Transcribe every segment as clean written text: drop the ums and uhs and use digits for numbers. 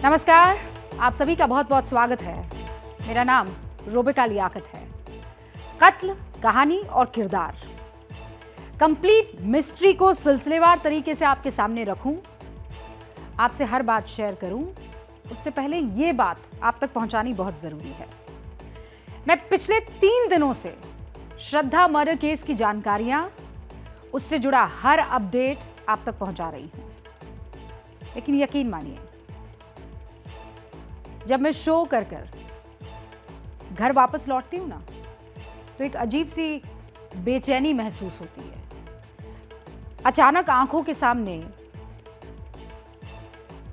नमस्कार, आप सभी का बहुत बहुत स्वागत है। मेरा नाम रोबिका लियाकत है। कत्ल, कहानी और किरदार, कंप्लीट मिस्ट्री को सिलसिलेवार तरीके से आपके सामने रखूं, आपसे हर बात शेयर करूं, उससे पहले ये बात आप तक पहुंचानी बहुत जरूरी है। मैं पिछले 3 दिनों से श्रद्धा मर्डर केस की जानकारियां, उससे जुड़ा हर अपडेट आप तक पहुंचा रही हूं। लेकिन यकीन मानिए, जब मैं शो कर घर वापस लौटती हूं ना, तो एक अजीब सी बेचैनी महसूस होती है। अचानक आंखों के सामने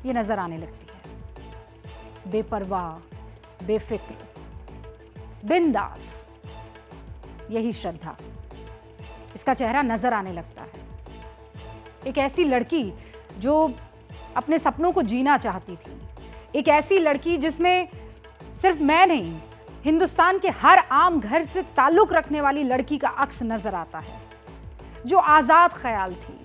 ये नजर आने लगती है, बेपरवाह, बेफिक्र, बिंदास, यही श्रद्धा। इसका चेहरा नजर आने लगता है। एक ऐसी लड़की जो अपने सपनों को जीना चाहती थी, एक ऐसी लड़की जिसमें सिर्फ मैं नहीं, हिंदुस्तान के हर आम घर से ताल्लुक रखने वाली लड़की का अक्स नजर आता है, जो आजाद ख्याल थी,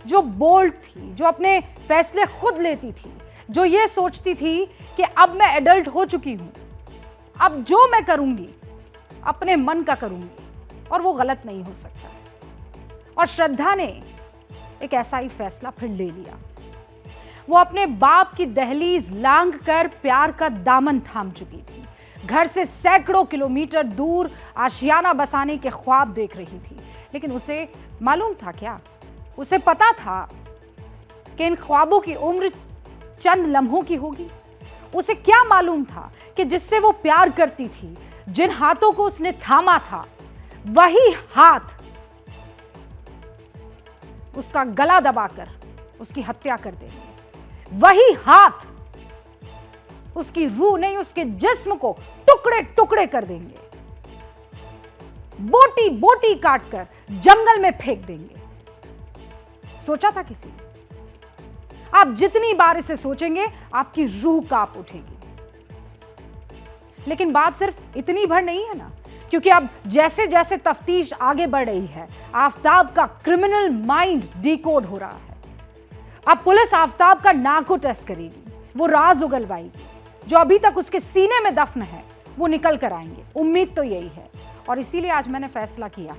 जो बोल्ड थी, जो अपने फैसले खुद लेती थी, जो ये सोचती थी कि अब मैं एडल्ट हो चुकी हूं, अब जो मैं करूंगी अपने मन का करूंगी और वो गलत नहीं हो सकता। और श्रद्धा ने एक ऐसा ही फैसला फिर ले लिया। वो अपने बाप की दहलीज लांघ कर प्यार का दामन थाम चुकी थी। घर से सैकड़ों किलोमीटर दूर आशियाना बसाने के ख्वाब देख रही थी। लेकिन उसे मालूम था क्या? उसे पता था कि इन ख्वाबों की उम्र चंद लम्हों की होगी। उसे क्या मालूम था कि जिससे वो प्यार करती थी, जिन हाथों को उसने थामा था, वही हाथ उसका गला दबाकर उसकी हत्या कर देंगे। वही हाथ उसकी रूह नहीं, उसके जिस्म को टुकड़े टुकड़े कर देंगे, बोटी बोटी काटकर जंगल में फेंक देंगे। सोचा था किसी ने? आप जितनी बार इसे सोचेंगे, आपकी रूह कांप उठेगी। लेकिन बात सिर्फ इतनी भर नहीं है ना, क्योंकि अब जैसे जैसे तफ्तीश आगे बढ़ रही है, आफताब का क्रिमिनल माइंड डिकोड हो रहा है। अब पुलिस आफताब का नार्को टेस्ट करेगी, वो राज उगलवाएगी, जो अभी तक उसके सीने में दफन है, वो निकल कर आएंगे। उम्मीद तो यही है। और इसीलिए आज मैंने फैसला किया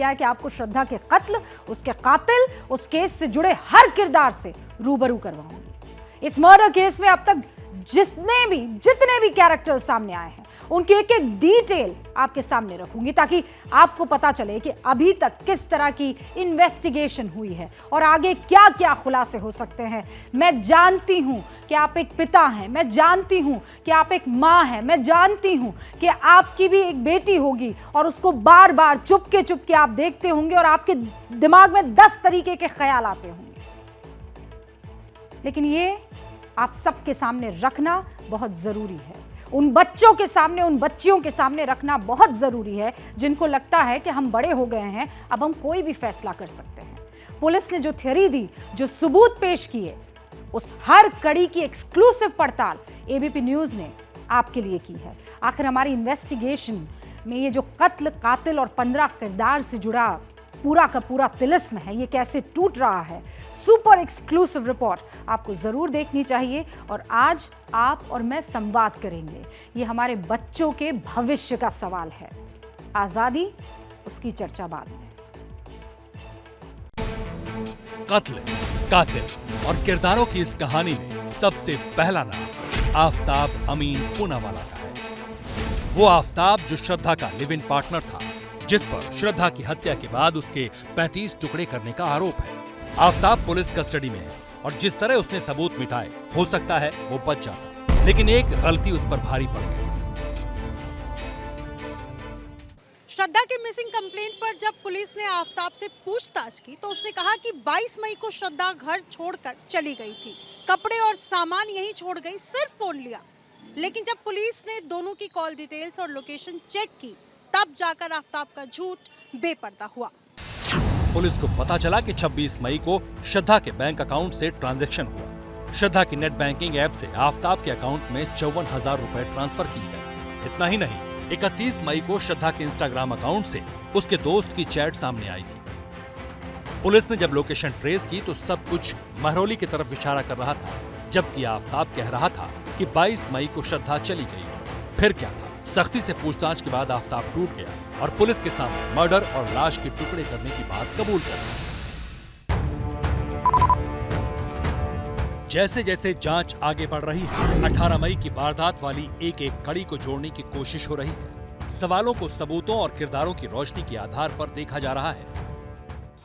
है कि आपको श्रद्धा के कत्ल, उसके कातिल, उस केस से जुड़े हर किरदार से रूबरू करवाऊंगी। इस मर्डर केस में अब तक जितने भी कैरेक्टर सामने आए हैं, उनकी एक एक डिटेल आपके सामने रखूंगी, ताकि आपको पता चले कि अभी तक किस तरह की इन्वेस्टिगेशन हुई है और आगे क्या क्या खुलासे हो सकते हैं। मैं जानती हूं कि आप एक पिता हैं, मैं जानती हूं कि आप एक मां हैं, मैं जानती हूं कि आपकी भी एक बेटी होगी और उसको बार बार चुपके आप देखते होंगे और आपके दिमाग में 10 तरीके के ख्याल आते होंगे। लेकिन ये आप सबके सामने रखना बहुत जरूरी है। उन बच्चों के सामने, उन बच्चियों के सामने रखना बहुत जरूरी है जिनको लगता है कि हम बड़े हो गए हैं, अब हम कोई भी फैसला कर सकते हैं। पुलिस ने जो थ्योरी दी, जो सबूत पेश किए, उस हर कड़ी की एक्सक्लूसिव पड़ताल एबीपी न्यूज ने आपके लिए की है। आखिर हमारी इन्वेस्टिगेशन में ये जो कत्ल, कातिल और 15 किरदार से जुड़ा पूरा का पूरा तिलिस्म है, ये कैसे टूट रहा है, सुपर एक्सक्लूसिव रिपोर्ट आपको जरूर देखनी चाहिए। और आज आप और मैं संवाद करेंगे। ये हमारे बच्चों के भविष्य का सवाल है। आजादी, उसकी चर्चा बाद में। कत्ल, कातिल और किरदारों की इस कहानी में सबसे पहला नाम आफताब अमीन पूनावाला का है। वो आफताब जो श्रद्धा का लिव इन पार्टनर था, जिस पर श्रद्धा की हत्या के बाद उसके 35 टुकड़े करने का आरोप है। आफताब पुलिस कस्टडी में है और जिस तरह उसने सबूत मिटाए, हो सकता है वो बच जाता, लेकिन एक गलती उस पर भारी पड़ गई। श्रद्धा के मिसिंग कंप्लेंट पर जब पुलिस ने आफताब से पूछताछ की, तो उसने कहा कि 22 मई को श्रद्धा घर छोड़कर चली गई थी। कपड़े और सामान यहीं छोड़ गई, सिर्फ फोन लिया। लेकिन जब पुलिस ने दोनों की कॉल डिटेल्स और लोकेशन चेक की, तब जाकर आफताब का झूठ बेपर्दा हुआ। पुलिस को पता चला कि 26 मई को श्रद्धा के बैंक अकाउंट से ट्रांजैक्शन हुआ। श्रद्धा की नेट बैंकिंग ऐप से आफताब के अकाउंट में 54,000 रुपए ट्रांसफर किए गए। इतना ही नहीं, 31 मई को श्रद्धा के इंस्टाग्राम अकाउंट से उसके दोस्त की चैट सामने आई थी। पुलिस ने जब लोकेशन ट्रेस की तो सब कुछ महरौली की तरफ इशारा कर रहा था। जबकि आफताब कह रहा था कि 22 मई को श्रद्धा चली गई। फिर क्या था? सख्ती से पूछताछ के बाद आफताब टूट गया और पुलिस के सामने मर्डर और लाश के टुकड़े करने की बात कबूल कर ली। जैसे जैसे जांच आगे बढ़ रही है, 18 मई की वारदात वाली एक एक कड़ी को जोड़ने की कोशिश हो रही है। सवालों को सबूतों और किरदारों की रोशनी के आधार पर देखा जा रहा है।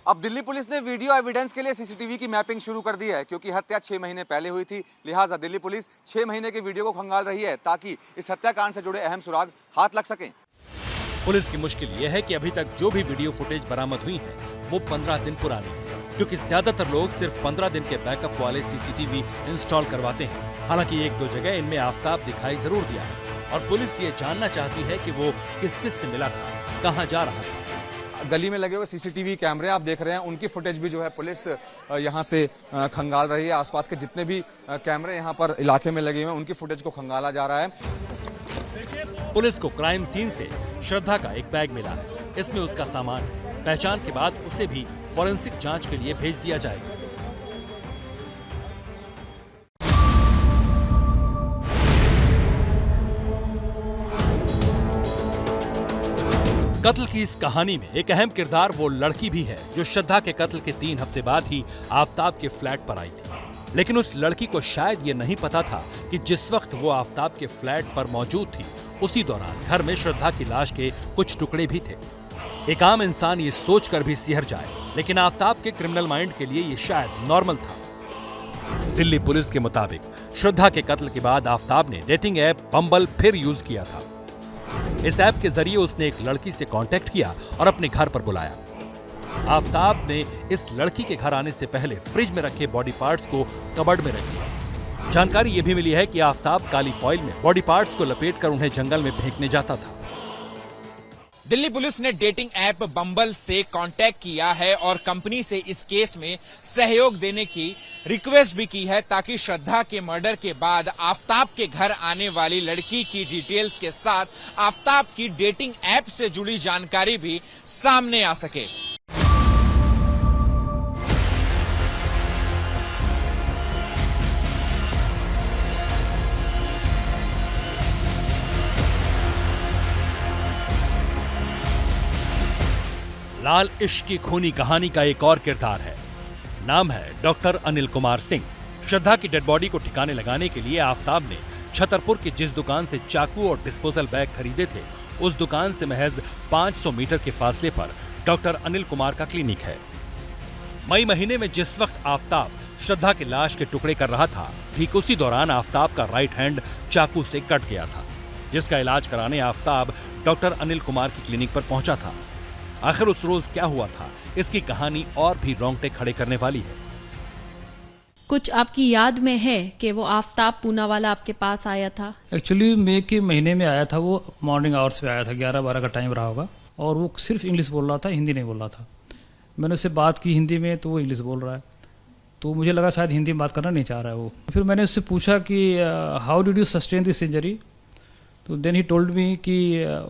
अब दिल्ली पुलिस ने वीडियो एविडेंस के लिए सीसीटीवी की मैपिंग शुरू कर दी है, क्योंकि हत्या 6 महीने पहले हुई थी। लिहाजा दिल्ली पुलिस 6 महीने के वीडियो को खंगाल रही है ताकि इस हत्याकांड से जुड़े अहम सुराग हाथ लग सकें। पुलिस की मुश्किल यह है कि अभी तक जो भी वीडियो फुटेज बरामद हुई है वो 15 दिन पुरानी है, क्योंकि ज्यादातर लोग सिर्फ 15 दिन के बैकअप वाले सीसीटीवी इंस्टॉल करवाते हैं। हालांकि एक दो जगह इनमें आफताब दिखाई जरूर दिया है और पुलिस ये जानना चाहती है कि वो किस किस से मिला था, कहां जा रहा था। गली में लगे हुए सीसीटीवी कैमरे आप देख रहे हैं, उनकी फुटेज भी जो है पुलिस यहां से खंगाल रही है। आसपास के जितने भी कैमरे यहां पर इलाके में लगे हुए हैं, उनकी फुटेज को खंगाला जा रहा है। पुलिस को क्राइम सीन से श्रद्धा का एक बैग मिला है। इसमें उसका सामान है। पहचान के बाद उसे भी फॉरेंसिक जांच के लिए भेज दिया जाएगा। कत्ल की इस कहानी में एक अहम किरदार वो लड़की भी है जो श्रद्धा के कत्ल के 3 हफ्ते बाद ही आफताब के फ्लैट पर आई थी। लेकिन उस लड़की को शायद ये नहीं पता था कि जिस वक्त वो आफताब के फ्लैट पर मौजूद थी, उसी दौरान घर में श्रद्धा की लाश के कुछ टुकड़े भी थे। एक आम इंसान ये सोचकर भी सिहर जाए, लेकिन आफताब के क्रिमिनल माइंड के लिए ये शायद नॉर्मल था। दिल्ली पुलिस के मुताबिक श्रद्धा के कत्ल के बाद आफताब ने डेटिंग ऐप बम्बल फिर यूज किया था। इस ऐप के जरिए उसने एक लड़की से कांटेक्ट किया और अपने घर पर बुलाया। आफताब ने इस लड़की के घर आने से पहले फ्रिज में रखे बॉडी पार्ट्स को कबर्ड में रख दिया। जानकारी यह भी मिली है कि आफताब काली फॉइल में बॉडी पार्ट्स को लपेटकर उन्हें जंगल में फेंकने जाता था। दिल्ली पुलिस ने डेटिंग ऐप बम्बल से कांटेक्ट किया है और कंपनी से इस केस में सहयोग देने की रिक्वेस्ट भी की है, ताकि श्रद्धा के मर्डर के बाद आफताब के घर आने वाली लड़की की डिटेल्स के साथ आफताब की डेटिंग ऐप से जुड़ी जानकारी भी सामने आ सके। लाल इश्क की खूनी कहानी का एक और किरदार है। नाम है डॉक्टर अनिल कुमार सिंह। श्रद्धा की डेड बॉडी को ठिकाने लगाने के लिए आफताब ने छतरपुर की जिस दुकान से चाकू और डिस्पोजल बैग खरीदे थे, उस दुकान से महज 500 मीटर के फासले पर डॉक्टर अनिल कुमार का क्लिनिक है। मई महीने में जिस वक्त आफताब श्रद्धा की लाश के टुकड़े कर रहा था, ठीक उसी दौरान आफताब का राइट हैंड चाकू से कट गया था, जिसका इलाज कराने आफताब डॉक्टर अनिल कुमार की क्लिनिक पर पहुंचा था। आखिर उस रोज क्या हुआ था, इसकी कहानी और भी रोंगटे खड़े करने वाली है। कुछ आपकी याद में है कि वो आफताब पूना वाला आपके पास आया था? एक्चुअली मई के महीने में आया था। वो मॉर्निंग आवर्स पे आया था, 11-12 का टाइम रहा होगा, और वो सिर्फ इंग्लिश बोल रहा था, हिंदी नहीं बोल रहा था। मैंने उससे बात की हिंदी में, तो वो इंग्लिश बोल रहा है, तो मुझे लगा शायद हिंदी में बात करना नहीं चाह रहा है वो। फिर मैंने उससे पूछा कि how did you sustain this injury, तो देन ही टोल्ड मी कि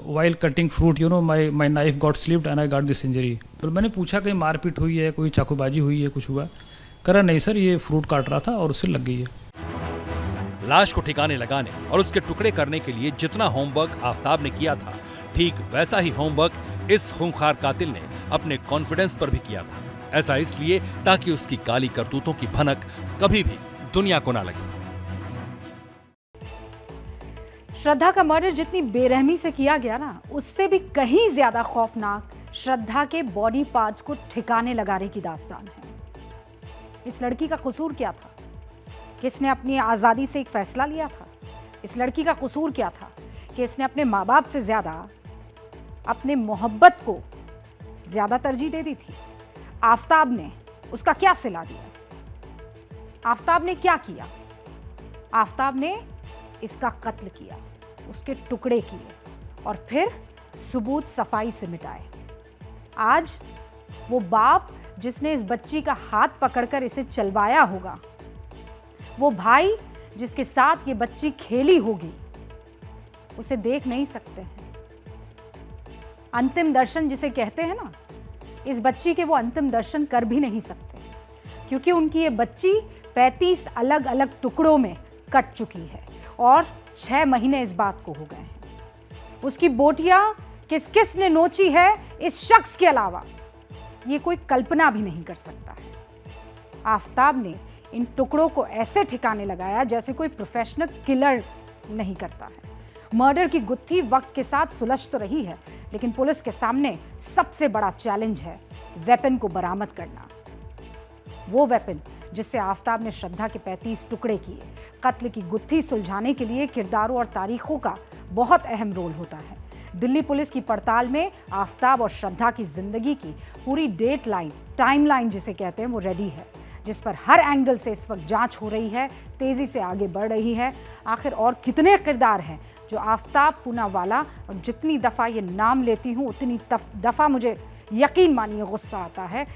while cutting fruit you know my knife got slipped and I got this injury. तो मैंने पूछा कहीं मारपीट हुई है, कोई चाकूबाजी हुई है, कुछ हुआ? करा नहीं सर, ये फ्रूट काट रहा था और उससे लग गई है। लाश को ठिकाने लगाने और उसके टुकड़े करने के लिए जितना होमवर्क आफताब ने किया था, ठीक वैसा ही होमवर्क इस खूंखार कातिल ने अपने कॉन्फिडेंस पर भी किया था। ऐसा इसलिए ताकि उसकी काली करतूतों की भनक कभी भी दुनिया को ना लगे। श्रद्धा का मर्डर जितनी बेरहमी से किया गया ना, उससे भी कहीं ज्यादा खौफनाक श्रद्धा के बॉडी पार्ट्स को ठिकाने लगाने की दास्तान है। इस लड़की का कसूर क्या था? किसने अपनी आज़ादी से एक फैसला लिया था? इस लड़की का कसूर क्या था कि इसने अपने माँ बाप से ज़्यादा अपने मोहब्बत को ज़्यादा तरजीह दे दी थी? आफताब ने उसका क्या सिला दिया? आफताब ने क्या किया? आफताब ने इसका कत्ल किया, उसके टुकड़े किए और फिर सबूत सफाई से मिटाए। आज वो बाप जिसने इस बच्ची का हाथ पकड़कर इसे चलवाया होगा, वो भाई जिसके साथ ये बच्ची खेली होगी, उसे देख नहीं सकते हैं। अंतिम दर्शन जिसे कहते हैं ना, इस बच्ची के वो अंतिम दर्शन कर भी नहीं सकते, क्योंकि उनकी ये बच्ची 35 अलग अलग टुकड़ों में कट चुकी है और 6 महीने इस बात को हो गए हैं। उसकी बोटियां किस किस ने नोची है, इस शख्स के अलावा ये कोई कल्पना भी नहीं कर सकता है। आफताब ने इन टुकड़ों को ऐसे ठिकाने लगाया जैसे कोई प्रोफेशनल किलर नहीं करता है। मर्डर की गुत्थी वक्त के साथ सुलझ तो रही है, लेकिन पुलिस के सामने सबसे बड़ा चैलेंज है वेपन को बरामद करना। वो वेपन जिससे आफताब ने श्रद्धा के 35 टुकड़े किए। कत्ल की गुत्थी सुलझाने के लिए किरदारों और तारीखों का बहुत अहम रोल होता है। दिल्ली पुलिस की पड़ताल में आफताब और श्रद्धा की जिंदगी की पूरी डेट लाइन, टाइम लाइन जिसे कहते हैं, वो रेडी है, जिस पर हर एंगल से इस वक्त जांच हो रही है, तेजी से आगे बढ़ रही है। आखिर और कितने किरदार हैं जो आफताब पूनावाला, और जितनी दफ़ा ये नाम लेती हूँ उतनी दफ़ा मुझे यकीन मानिए गुस्सा आता है।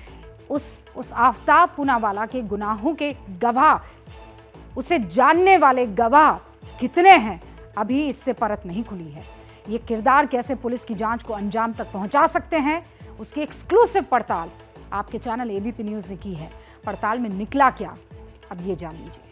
उस आफताब पूनावाला के गुनाहों के गवाह, उसे जानने वाले गवाह कितने हैं, अभी इससे परत नहीं खुली है। ये किरदार कैसे पुलिस की जांच को अंजाम तक पहुंचा सकते हैं, उसकी एक्सक्लूसिव पड़ताल आपके चैनल एबीपी न्यूज़ ने की है। पड़ताल में निकला क्या, अब ये जान लीजिए।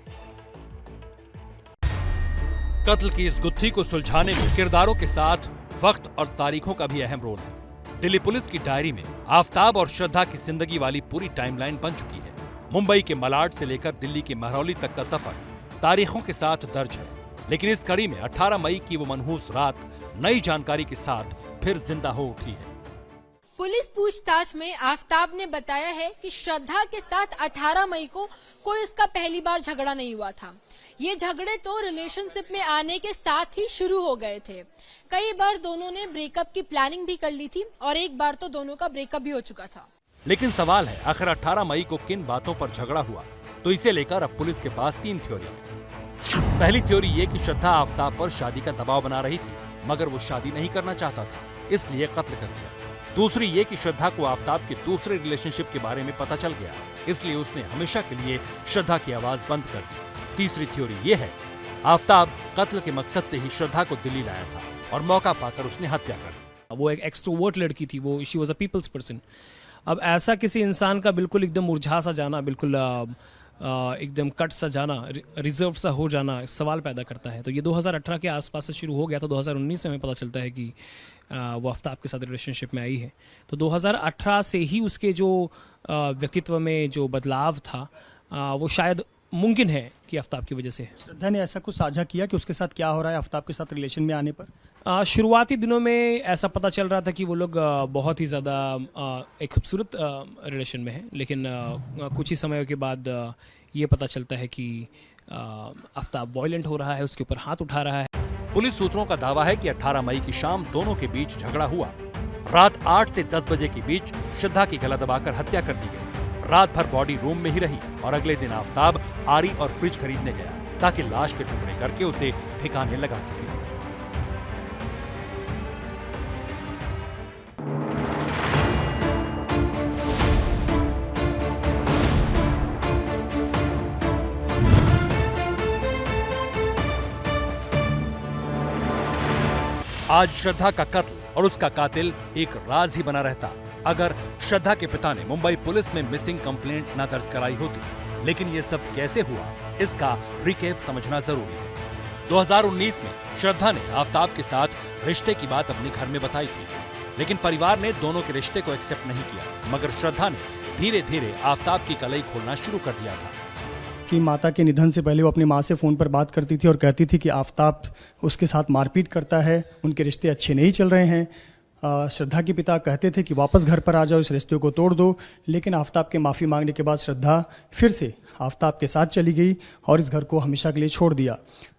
कत्ल की इस गुत्थी को सुलझाने में किरदारों के साथ वक्त और तारीखों का भी अहम रोल है। दिल्ली पुलिस की डायरी में आफताब और श्रद्धा की जिंदगी वाली पूरी टाइमलाइन बन चुकी है। मुंबई के मलाड से लेकर दिल्ली के महरौली तक का सफर तारीखों के साथ दर्ज है, लेकिन इस कड़ी में 18 मई की वो मनहूस रात नई जानकारी के साथ फिर जिंदा हो उठी है। पुलिस पूछताछ में आफताब ने बताया है कि श्रद्धा के साथ 18 मई को कोई उसका पहली बार झगड़ा नहीं हुआ था। ये झगड़े तो रिलेशनशिप में आने के साथ ही शुरू हो गए थे। कई बार दोनों ने ब्रेकअप की प्लानिंग भी कर ली थी और एक बार तो दोनों का ब्रेकअप भी हो चुका था। लेकिन सवाल है, आखिर 18 मई को किन बातों पर झगड़ा हुआ? तो इसे लेकर अब पुलिस के पास 3 थ्योरी। पहली थ्योरी ये कि श्रद्धा आफताब पर शादी का दबाव बना रही थी, मगर वो शादी नहीं करना चाहता था, इसलिए कत्ल कर दिया। दूसरी ये कि श्रद्धा को आफताब के दूसरे रिलेशनशिप के बारे में पता चल गया, इसलिए उसने हमेशा के लिए श्रद्धा की आवाज बंद कर दी। तीसरी थ्योरी ये है, आफताब कत्ल के मकसद से ही श्रद्धा को दिल्ली लाया था और मौका पाकर उसने हत्या कर दी। वो एक एक्सट्रोवर्ट लड़की थी, वो she was a people's person. अब ऐसा किसी इंसान का बिल्कुल एकदम मुरझा सा जाना, बिल्कुल एकदम कट सा जाना, रिजर्व सा हो जाना सवाल पैदा करता है। तो ये 2018 के आसपास से शुरू हो गया, तो 2019 में हमें पता चलता है कि वो आफताब के साथ रिलेशनशिप में आई है। तो 2018 से ही उसके जो व्यक्तित्व में जो बदलाव था वो शायद मुमकिन है कि आफताब की वजह से। श्रद्धा ने ऐसा कुछ साझा किया कि उसके साथ क्या हो रहा है आफताब के साथ रिलेशन में आने पर? शुरुआती दिनों में ऐसा पता चल रहा था कि वो लोग बहुत ही ज़्यादा एक खूबसूरत रिलेशन में हैं, लेकिन कुछ ही समय के बाद ये पता चलता है कि आफताब वॉयलेंट हो रहा है, उसके ऊपर हाथ उठा रहा है। पुलिस सूत्रों का दावा है कि 18 मई की शाम दोनों के बीच झगड़ा हुआ। रात 8 से 10 बजे के बीच श्रद्धा की गला दबाकर हत्या कर दी गई। रात भर बॉडी रूम में ही रही और अगले दिन आफताब आरी और फ्रिज खरीदने गया ताकि लाश के टुकड़े करके उसे ठिकाने लगा सके। आज श्रद्धा का कत्ल और उसका कातिल एक राज ही बना रहता अगर श्रद्धा के पिता ने मुंबई पुलिस में मिसिंग कंप्लेंट न दर्ज कराई होती। लेकिन ये सब कैसे हुआ, इसका रिकैप समझना जरूरी है। 2019 में श्रद्धा ने आफताब के साथ रिश्ते की बात अपने घर में बताई थी, लेकिन परिवार ने दोनों के रिश्ते को एक्सेप्ट नहीं किया। मगर श्रद्धा ने धीरे धीरे आफताब की कलई खोलना शुरू कर दिया था कि माता के निधन से पहले वो अपनी माँ से फ़ोन पर बात करती थी और कहती थी कि आफताब उसके साथ मारपीट करता है, उनके रिश्ते अच्छे नहीं चल रहे हैं। श्रद्धा के पिता कहते थे कि वापस घर पर आ जाओ, इस रिश्ते को तोड़ दो। लेकिन आफताब के माफ़ी मांगने के बाद श्रद्धा फिर से आफताब के साथ चली गई और इस घर को हमेशा के लिए छोड़ दिया।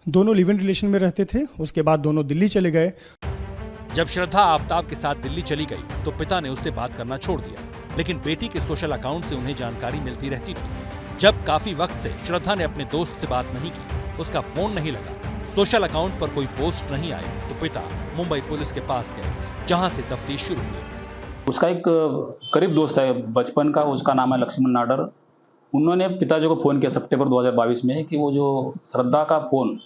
दोनों लिव इन रिलेशन में रहते थे। उसके बाद दोनों दिल्ली चले गए। जब श्रद्धा आफताब के साथ दिल्ली चली गई तो पिता ने उससे बात करना छोड़ दिया, लेकिन बेटी के सोशल अकाउंट से उन्हें जानकारी मिलती रहती थी। जब काफी वक्त से श्रद्धा ने अपने दोस्त से बात नहीं की, उसका फोन नहीं लगा, सोशल अकाउंट पर कोई पोस्ट नहीं आई, तो पिता मुंबई पुलिस के पास गए, जहां से तफ्तीश शुरू हुई। उसका एक करीब दोस्त है बचपन का, उसका नाम है लक्ष्मण नाडर। उन्होंने पिताजी को फ़ोन किया सितंबर 2022 में कि वो जो श्रद्धा का फ़ोन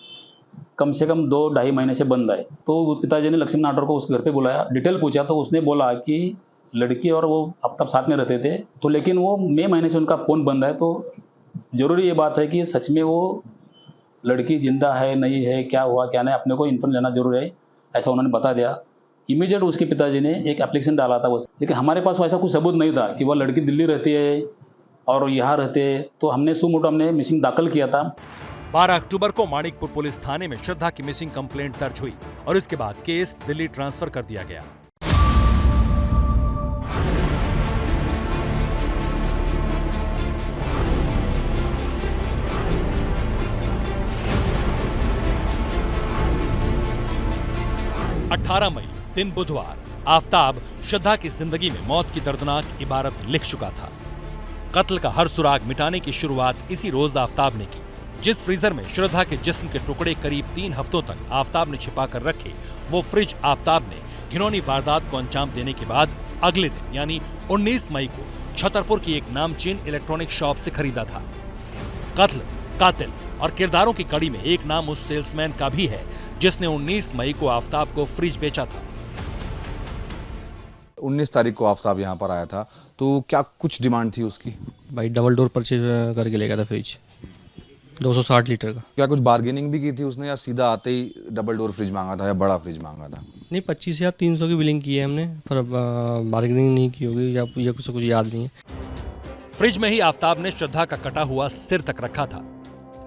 कम से कम 2-2.5 महीने से बंद है। तो पिताजी ने लक्ष्मण नाडर को उसके घर पे बुलाया, डिटेल पूछा, तो उसने बोला कि लड़की और वो अब तक साथ में रहते थे, तो लेकिन वो मई महीने से उनका फ़ोन बंद है। तो जरूरी ये बात है कि सच में वो लड़की जिंदा है नहीं है, क्या हुआ क्या नहीं, अपने को इन्फॉर्म लेना जरूर है, ऐसा उन्होंने बता दिया। इमीडिएट उसके पिताजी ने एक एप्लीकेशन डाला था बस, लेकिन हमारे पास ऐसा कुछ सबूत नहीं था कि वह लड़की दिल्ली रहती है और यहाँ रहते हैं। तो हमने सुमोटो हमने मिसिंग दाखिल किया था। 12 अक्टूबर को माणिकपुर पुलिस थाने में श्रद्धा की मिसिंग कंप्लेंट दर्ज हुई और इसके बाद केस दिल्ली ट्रांसफर कर दिया गया। मई दिन बुधवार आफताब श्रद्धा की जिंदगी में मौत की दर्दनाक इबारत लिख चुका था। कत्ल का हर सुराग मिटाने की शुरुआत इसी रोज आफताब ने की। जिस फ्रीजर में श्रद्धा के जिस्म के टुकड़े करीब 3 हफ्तों तक आफताब ने छिपा कर रखे, वो फ्रिज आफताब ने घिनौनी वारदात को अंजाम देने के बाद अगले दिन यानी 19 मई को छतरपुर की एक नामचीन इलेक्ट्रॉनिक शॉप से खरीदा था। कत्ल, कातिल और किरदारों की कड़ी में एक नाम उस सेल्समैन का भी है जिसने 19 मई को आफताब को फ्रिज बेचा था। 19 तारीख को आफताब यहाँ पर आया था, तो क्या कुछ डिमांड थी उसकी? भाई डबल डोर परचेज करके ले गया था फ्रिज 260 लीटर का। क्या कुछ बार्गेनिंग भी की थी उसने या सीधा आते ही डबल डोर फ्रिज मांगा था या बड़ा फ्रिज मांगा था? नहीं, 25 या 300 की बिलिंग की है हमने, पर बार्गेनिंग नहीं की होगी या कुछ याद नहीं है। फ्रिज में ही आफताब ने श्रद्धा का कटा हुआ सिर तक रखा था।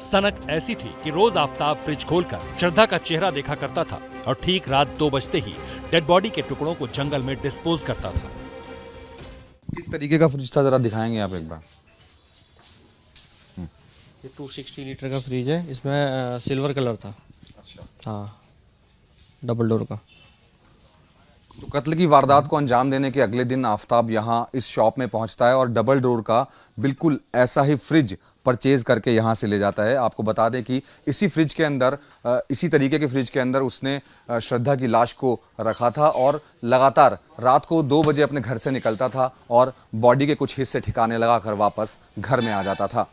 सनक ऐसी थी कि रोज आफताब फ्रिज खोलकर श्रद्धा का चेहरा देखा करता था और ठीक रात 2 बजते ही डेड बॉडी के टुकड़ों को जंगल में डिस्पोज करता था। किस तरीके का फ्रिज था, जरा दिखाएंगे आप एक बार? ये 260 लीटर का फ्रिज है, इसमें सिल्वर कलर था। अच्छा। हाँ, डबल डोर का। तो कत्ल की वारदात को अंजाम देने के अगले दिन आफताब यहाँ इस शॉप में पहुंचता है और डबल डोर का बिल्कुल ऐसा ही फ्रिज परचेज करके यहाँ से ले जाता है। आपको बता दें कि इसी फ्रिज के अंदर, इसी तरीके के फ्रिज के अंदर उसने श्रद्धा की लाश को रखा था और लगातार रात को 2 बजे अपने घर से निकलता था और बॉडी के कुछ हिस्से ठिकाने लगाकर वापस घर में आ जाता था।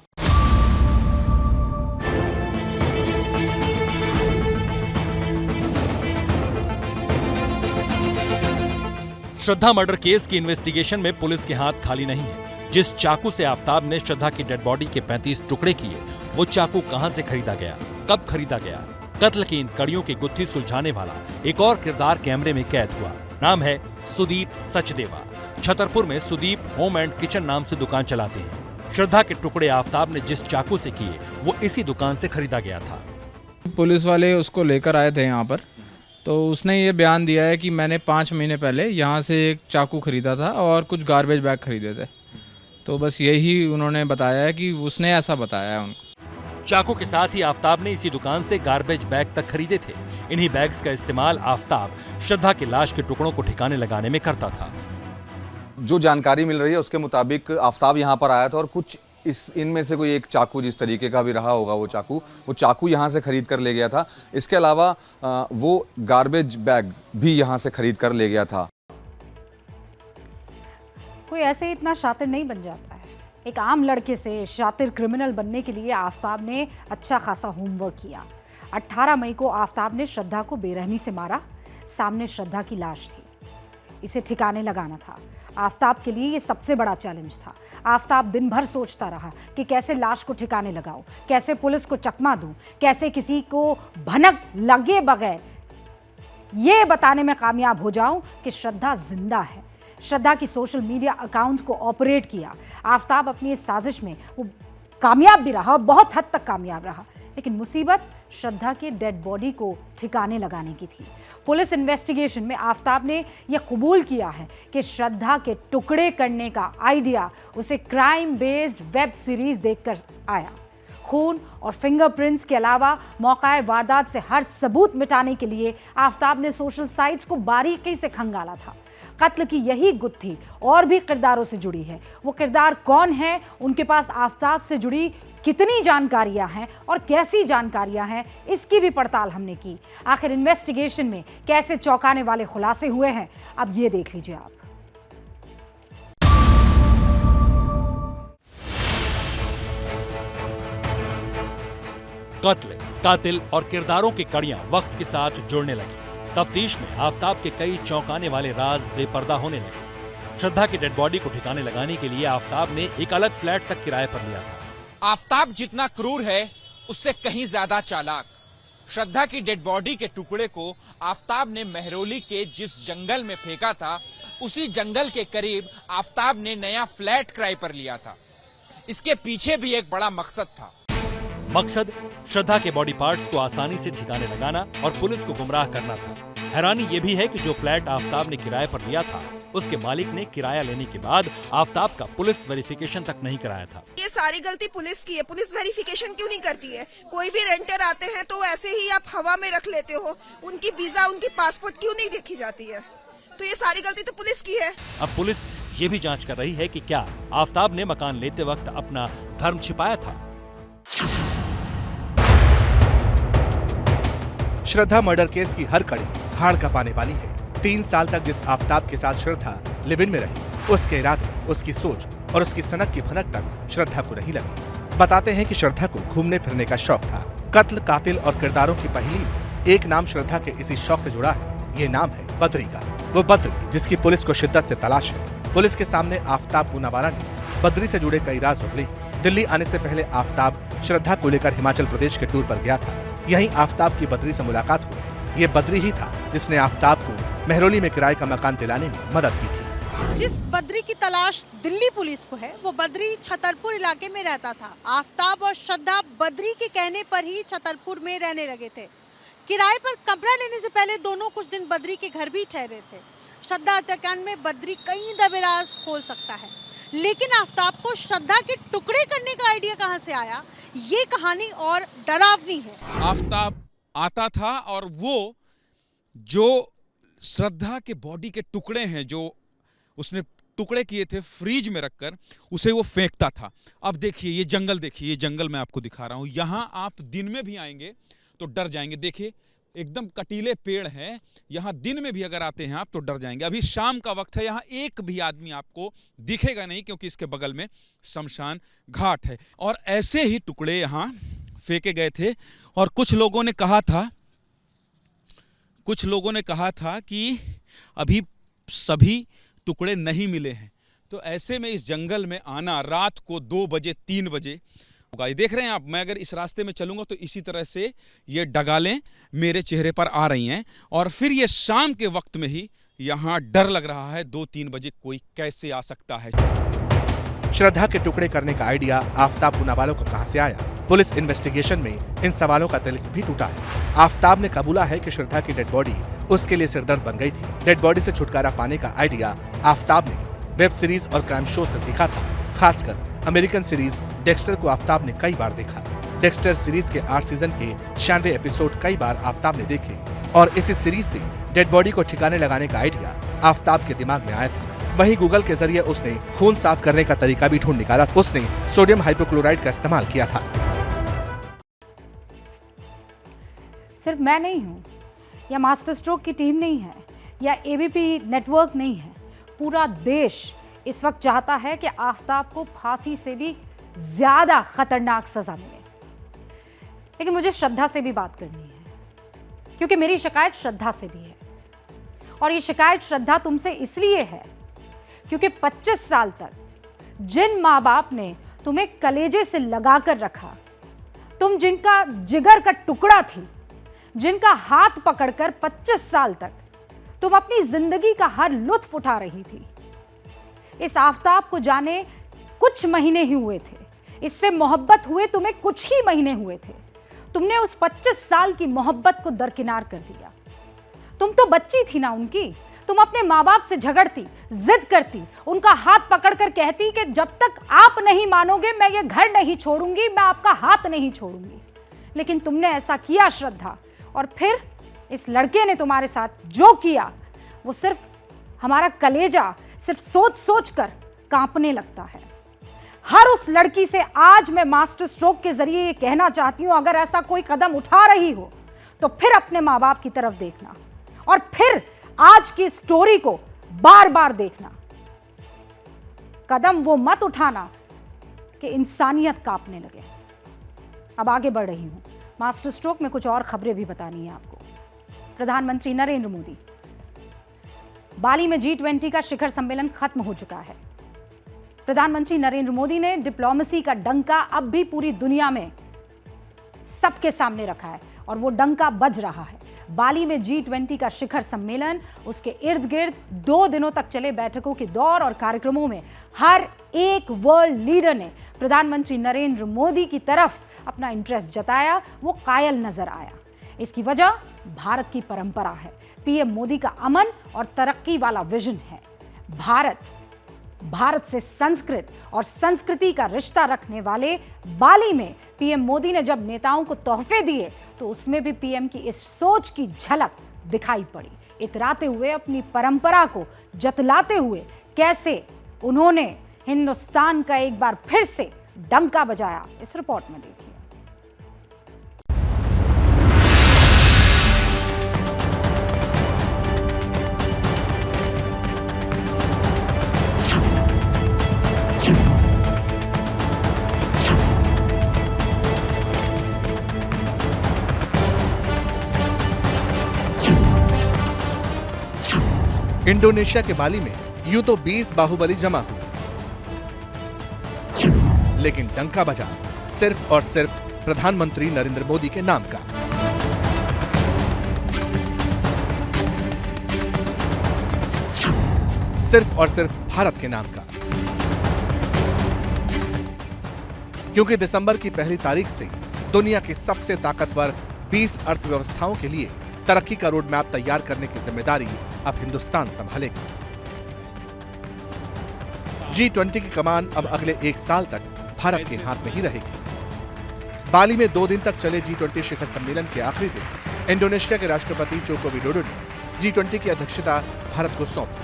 श्रद्धा मर्डर केस की इन्वेस्टिगेशन में पुलिस के हाथ खाली नहीं है। जिस चाकू से आफताब ने श्रद्धा की डेड बॉडी के 35 टुकड़े किए, वो चाकू कहां से खरीदा गया, कब खरीदा गया? कत्ल की इन कड़ियों की गुत्थी सुलझाने वाला एक और किरदार कैमरे में कैद हुआ। नाम है सुदीप सचदेवा। छतरपुर में सुदीप होम एंड किचन नाम से दुकान चलाते हैं। श्रद्धा के टुकड़े आफताब ने जिस चाकू से किए, वो इसी दुकान से खरीदा गया था। पुलिस वाले उसको लेकर आए थे यहाँ पर, तो उसने ये बयान दिया है कि मैंने 5 महीने पहले यहाँ से एक चाकू खरीदा था और कुछ गार्बेज बैग खरीदे थे। तो बस यही उन्होंने बताया है कि उसने ऐसा बताया है उनको। चाकू के साथ ही आफताब ने इसी दुकान से गार्बेज बैग तक खरीदे थे। इन्हीं बैग्स का इस्तेमाल आफताब श्रद्धा की लाश के टुकड़ों को ठिकाने लगाने में करता था। जो जानकारी मिल रही है उसके मुताबिक आफताब यहाँ पर आया था और कुछ इनमें से कोई एक चाकू, जिस तरीके का भी रहा होगा वो चाकू यहाँ से खरीद कर ले गया था। इसके अलावा वो गार्बेज बैग भी यहाँ से खरीद कर ले गया था। कोई ऐसे ही इतना शातिर नहीं बन जाता है। एक आम लड़के से शातिर क्रिमिनल बनने के लिए आफताब ने अच्छा खासा होमवर्क किया। 18 मई को आफताब ने श्रद्धा को बेरहमी से मारा। सामने श्रद्धा की लाश थी, इसे ठिकाने लगाना था। आफताब के लिए ये सबसे बड़ा चैलेंज था। आफताब दिन भर सोचता रहा कि कैसे लाश को ठिकाने लगाऊं, कैसे पुलिस को चकमा दूं, कैसे किसी को भनक लगे बगैर ये बताने में कामयाब हो जाऊं कि श्रद्धा जिंदा है। श्रद्धा की सोशल मीडिया अकाउंट्स को ऑपरेट किया। आफताब अपनी इस साजिश में वो कामयाब भी रहा, बहुत हद तक कामयाब रहा, लेकिन मुसीबत श्रद्धा के डेड बॉडी को ठिकाने लगाने की थी। पुलिस इन्वेस्टिगेशन में आफताब ने यह कबूल किया है कि श्रद्धा के टुकड़े करने का आइडिया उसे क्राइम बेस्ड वेब सीरीज देखकर आया। खून और फिंगरप्रिंट्स के अलावा मौका वारदात से हर सबूत मिटाने के लिए आफताब ने सोशल साइट्स को बारीकी से खंगाला था। कत्ल की यही गुत्थी और भी किरदारों से जुड़ी है। वो किरदार कौन है, उनके पास आफताब से जुड़ी कितनी जानकारियां हैं और कैसी जानकारियां हैं, इसकी भी पड़ताल हमने की। आखिर इन्वेस्टिगेशन में कैसे चौंकाने वाले खुलासे हुए हैं, अब ये देख लीजिए आप। कत्ल, कातिल और किरदारों की कड़ियां वक्त के साथ जुड़ने लगी। तफ्तीश में आफताब के कई चौंकाने वाले राज बेपर्दा होने लगे। श्रद्धा की डेड बॉडी को ठिकाने लगाने के लिए आफताब ने एक अलग फ्लैट तक किराए पर लिया था। आफताब जितना क्रूर है उससे कहीं ज्यादा चालाक। श्रद्धा की डेड बॉडी के टुकड़े को आफताब ने मेहरौली के जिस जंगल में फेंका था, उसी जंगल के करीब आफताब ने नया फ्लैट किराए पर लिया था। इसके पीछे भी एक बड़ा मकसद था। मकसद श्रद्धा के बॉडी पार्ट्स को आसानी से ठिकाने लगाना और पुलिस को गुमराह करना था। हैरानी यह भी है कि जो फ्लैट आफताब ने किराए पर लिया था, उसके मालिक ने किराया लेने के बाद आफताब का पुलिस वेरिफिकेशन तक नहीं कराया था। ये सारी गलती पुलिस की है। पुलिस वेरिफिकेशन क्यों नहीं करती है? कोई भी रेंटर आते हैं तो ऐसे ही आप हवा में रख लेते हो। उनकी वीजा, उनकी पासपोर्ट क्यों नहीं देखी जाती है? तो ये सारी गलती तो पुलिस की है। अब पुलिस ये भी जांच कर रही है कि क्या आफताब ने मकान लेते वक्त अपना धर्म छिपाया था। श्रद्धा मर्डर केस की हर कड़ी हाड़ कांपाने वाली है। 3 साल तक जिस आफताब के साथ श्रद्धा लिव इन में रही, उसके इरादे, उसकी सोच और उसकी सनक की भनक तक श्रद्धा को नहीं लगी। बताते हैं कि श्रद्धा को घूमने फिरने का शौक था। कत्ल, कातिल और किरदारों की पहेली में एक नाम श्रद्धा के इसी शौक से जुड़ा है। ये नाम है बद्री का। वो बद्री जिसकी पुलिस को शिद्दत से तलाश है। पुलिस के सामने आफताब पूनावाला ने बद्री से जुड़े कई राज उगले। दिल्ली आने से पहले आफताब श्रद्धा को लेकर हिमाचल प्रदेश के टूर पर गया था। यहीं आफताब की बद्री से मुलाकात हुई। ये बद्री ही था जिसने आफताब को मेहरौली में किराए का मकान दिलाने में मदद की थी। जिस बद्री की तलाश दिल्ली पुलिस को है, वो बद्री छतरपुर इलाके में रहता था। आफताब और श्रद्धा बद्री के कहने पर ही छतरपुर में रहने लगे थे। किराए पर कमरा लेने से पहले दोनों कुछ दिन बद्री के घर भी ठहरे थे। श्रद्धा हत्याकांड में बद्री कई दबेराज खोल सकता है, लेकिन आफताब को श्रद्धा के टुकड़े करने का आइडिया कहां से आया, ये कहानी और डरावनी है। आफताब आता था और वो जो श्रद्धा के बॉडी के टुकड़े हैं, जो उसने टुकड़े किए थे फ्रीज में रखकर, उसे वो फेंकता था। अब देखिए ये जंगल, देखिए ये जंगल मैं आपको दिखा रहा हूं। यहां आप दिन में भी आएंगे तो डर जाएंगे। देखिए एकदम कटीले पेड़ हैं। यहाँ दिन में भी अगर आते हैं आप तो डर जाएंगे। अभी शाम का वक्त है, यहाँ एक भी आदमी आपको दिखेगा नहीं, क्योंकि इसके बगल में शमशान घाट है। और ऐसे ही टुकड़े यहाँ फेंके गए थे। और कुछ लोगों ने कहा था कि अभी सभी टुकड़े नहीं मिले हैं। तो ऐसे में इस जंगल में आना रात को 2 बजे 3 बजे होगा। ये देख रहे हैं आप, मैं अगर इस रास्ते में चलूंगा तो इसी तरह से ये डगालें मेरे चेहरे पर आ रही हैं। और फिर ये शाम के वक्त में ही यहाँ डर लग रहा है 2-3 बजे कोई कैसे आ सकता है। श्रद्धा के टुकड़े करने का आइडिया आफताब पूनावाला को कहां से आया? पुलिस इन्वेस्टिगेशन में इन सवालों का तिलिस्म भी टूटा है। आफताब ने कबूला है कि श्रद्धा की डेड बॉडी उसके लिए सिरदर्द बन गई थी। डेड बॉडी से छुटकारा पाने का आइडिया आफताब ने वेब सीरीज और क्राइम शो से सीखा था। खासकर अमेरिकन सीरीज डेक्स्टर को आफताब ने कई बार देखा। डेक्स्टर सीरीज के 8 सीजन के 96 एपिसोड कई बार आफताब ने देखे। और इसी सीरीज से डेड बॉडी को ठिकाने लगाने का आइडिया आफताब के दिमाग में आया था। वहीं गूगल के जरिए उसने खून साफ करने का तरीका भी ढूंढ निकाला। उसने सोडियम हाइपोक्लोराइड का इस्तेमाल किया था। सिर्फ मैं नहीं हूँ, या मास्टर स्ट्रोक की टीम नहीं है, या एबीपी नेटवर्क नहीं है। पूरा देश इस वक्त चाहता है कि आफताब को फांसी से भी ज्यादा खतरनाक सजा मिले। लेकिन मुझे श्रद्धा से भी बात करनी है, क्योंकि मेरी शिकायत श्रद्धा से भी है। और ये शिकायत श्रद्धा तुमसे इसलिए है क्योंकि 25 साल तक जिन माँ बाप ने तुम्हें कलेजे से लगा कर रखा, तुम जिनका जिगर का टुकड़ा थी, जिनका हाथ पकड़कर 25 साल तक तुम अपनी जिंदगी का हर लुत्फ उठा रही थी, इस आफताब को जाने कुछ महीने ही हुए थे। इससे मोहब्बत हुए तुम्हें कुछ ही महीने हुए थे। तुमने उस 25 साल की मोहब्बत को दरकिनार कर दिया। तुम तो बच्ची थी ना उनकी। तुम अपने माँ बाप से झगड़ती, जिद करती, उनका हाथ पकड़कर कहती कि जब तक आप नहीं मानोगे मैं ये घर नहीं छोड़ूंगी, मैं आपका हाथ नहीं छोड़ूंगी। लेकिन तुमने ऐसा किया श्रद्धा, और फिर इस लड़के ने तुम्हारे साथ जो किया वो सिर्फ हमारा कलेजा सिर्फ सोच सोच कर कांपने लगता है। हर उस लड़की से आज मैं मास्टर स्ट्रोक के जरिए ये कहना चाहती हूं, अगर ऐसा कोई कदम उठा रही हो तो फिर अपने माँ बाप की तरफ देखना और फिर आज की स्टोरी को बार बार देखना। कदम वो मत उठाना कि इंसानियत कांपने लगे। अब आगे बढ़ रही हूं। मास्टर स्ट्रोक में कुछ और खबरें भी बतानी है आपको। प्रधानमंत्री नरेंद्र मोदी, बाली में G20 का शिखर सम्मेलन खत्म हो चुका है। प्रधानमंत्री नरेंद्र मोदी ने डिप्लोमेसी का डंका अब भी पूरी दुनिया में सबके सामने रखा है और वो डंका बज रहा है। बाली में G20 का शिखर सम्मेलन, उसके इर्द गिर्द 2 दिनों तक चले बैठकों के दौर और कार्यक्रमों में हर एक वर्ल्ड लीडर ने प्रधानमंत्री नरेंद्र मोदी की तरफ अपना इंटरेस्ट जताया, वो कायल नजर आया। इसकी वजह भारत की परंपरा है। पीएम मोदी का अमन और तरक्की वाला विजन है। भारत से संस्कृत और संस्कृति का रिश्ता रखने वाले बाली में पीएम मोदी ने जब नेताओं को तोहफे दिए तो उसमें भी पीएम की इस सोच की झलक दिखाई पड़ी। इतराते हुए, अपनी परंपरा को जतलाते हुए कैसे उन्होंने हिंदुस्तान का एक बार फिर से डंका बजाया, इस रिपोर्ट में देखिए। इंडोनेशिया के बाली में यूं तो 20 बाहुबली जमा हुए, लेकिन डंका बजा सिर्फ और सिर्फ प्रधानमंत्री नरेंद्र मोदी के नाम का। सिर्फ और सिर्फ भारत के नाम का, क्योंकि दिसंबर की पहली तारीख से दुनिया की सबसे ताकतवर 20 अर्थव्यवस्थाओं के लिए तरक्की का रोड मैप तैयार करने की जिम्मेदारी अब हिंदुस्तान संभालेगा। G20 की कमान अब अगले 1 साल तक भारत के हाथ में ही रहेगी। बाली में 2 दिन तक चले G20 शिखर सम्मेलन के आखिरी दिन इंडोनेशिया के राष्ट्रपति जोको विडोडो ने G20 की अध्यक्षता भारत को सौंपी।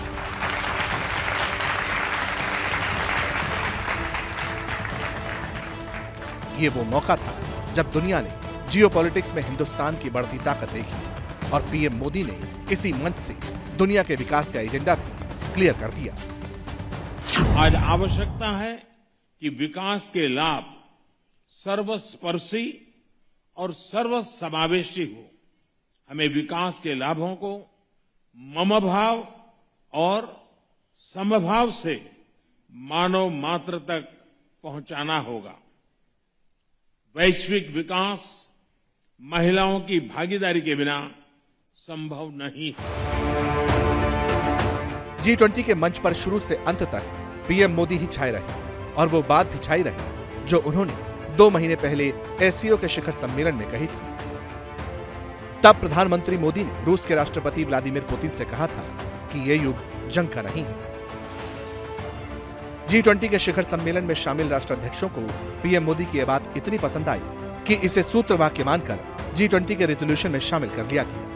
ये वो मौका था जब दुनिया ने जियोपॉलिटिक्स में हिंदुस्तान की बढ़ती ताकत देखी और पीएम मोदी ने इसी मंच से दुनिया के विकास का एजेंडा भी क्लियर कर दिया। आज आवश्यकता है कि विकास के लाभ सर्वस्पर्शी और सर्वसमावेशी हो। हमें विकास के लाभों को ममभाव और समभाव से मानव मात्र तक पहुंचाना होगा। वैश्विक विकास महिलाओं की भागीदारी के बिना संभव नहीं है। G20 के मंच पर शुरू से अंत तक पीएम मोदी ही छाए रहे और वो बात भी छाई रही जो उन्होंने 2 महीने पहले एससीओ के शिखर सम्मेलन में कही थी। तब प्रधानमंत्री मोदी ने रूस के राष्ट्रपति व्लादिमीर पुतिन से कहा था कि ये युग जंग का नहीं है। G20 के शिखर सम्मेलन में शामिल राष्ट्राध्यक्षों को पीएम मोदी की यह बात इतनी पसंद आई कि इसे सूत्र वाक्य मानकर G20 के रेजोल्यूशन में शामिल कर लिया गया।